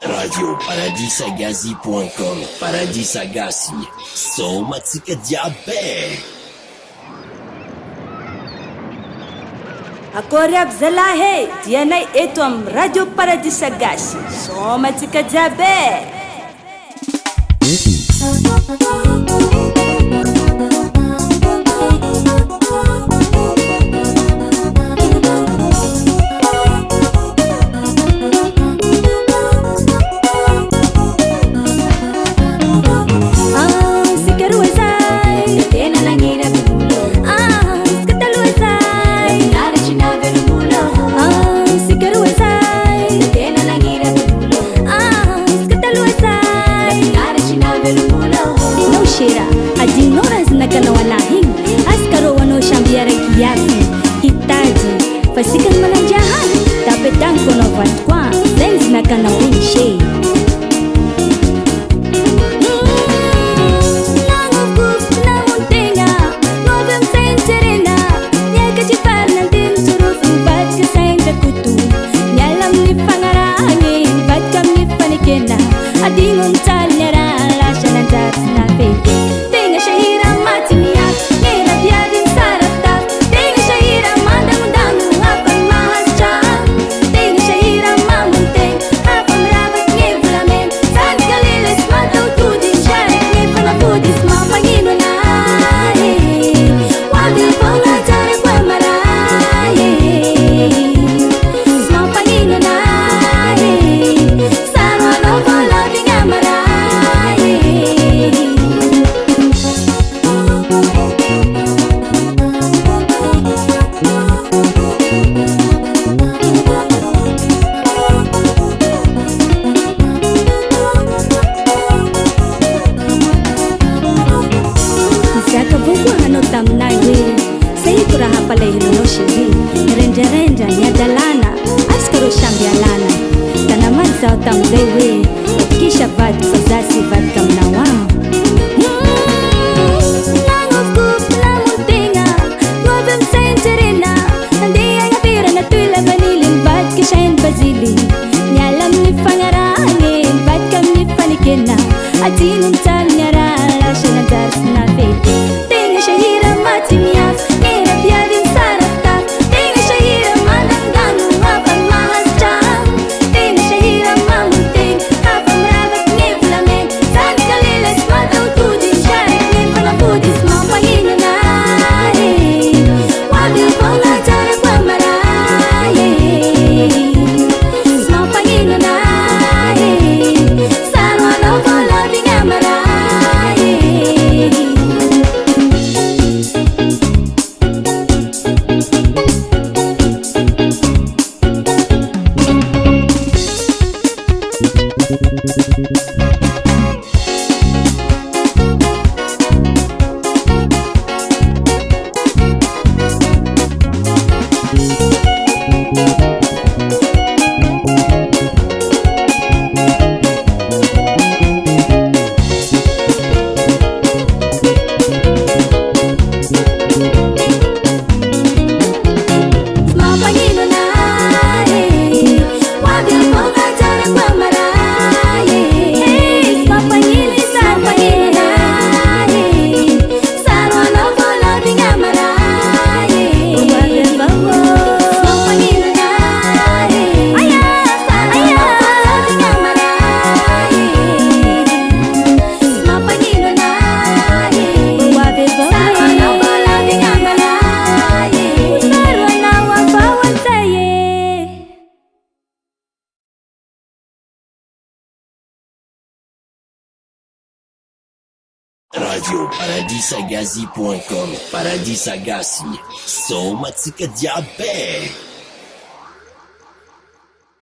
Radio Paradisagazi.com. Paradisagazi, soma tsika jiaby. Akory aby zalahy, dianay eto am Radio Paradisagazi, soma tsika jiaby. Pasikan manajahan, dapat ang konovan kwa, lens na ka na windshield. Renja nyadalana askaro shambialana tanaman sao tamzewe kisha vat fazasi vat kamnawam nyalam ni fangarangin vat kam ni panikena atinum tal nyarala shanadar snafe tenga shahira matimya nera piadin sarata tenga shahira manangang ngapang mahascha tenga shahira mamunting hapang rabat ngevlamen san kalilas mataw tudin share ngepalapudis mapangino na wabil pangajar kwa maraye Radio Paradisagazi.com. Paradisagazi, soma tsika jiaby.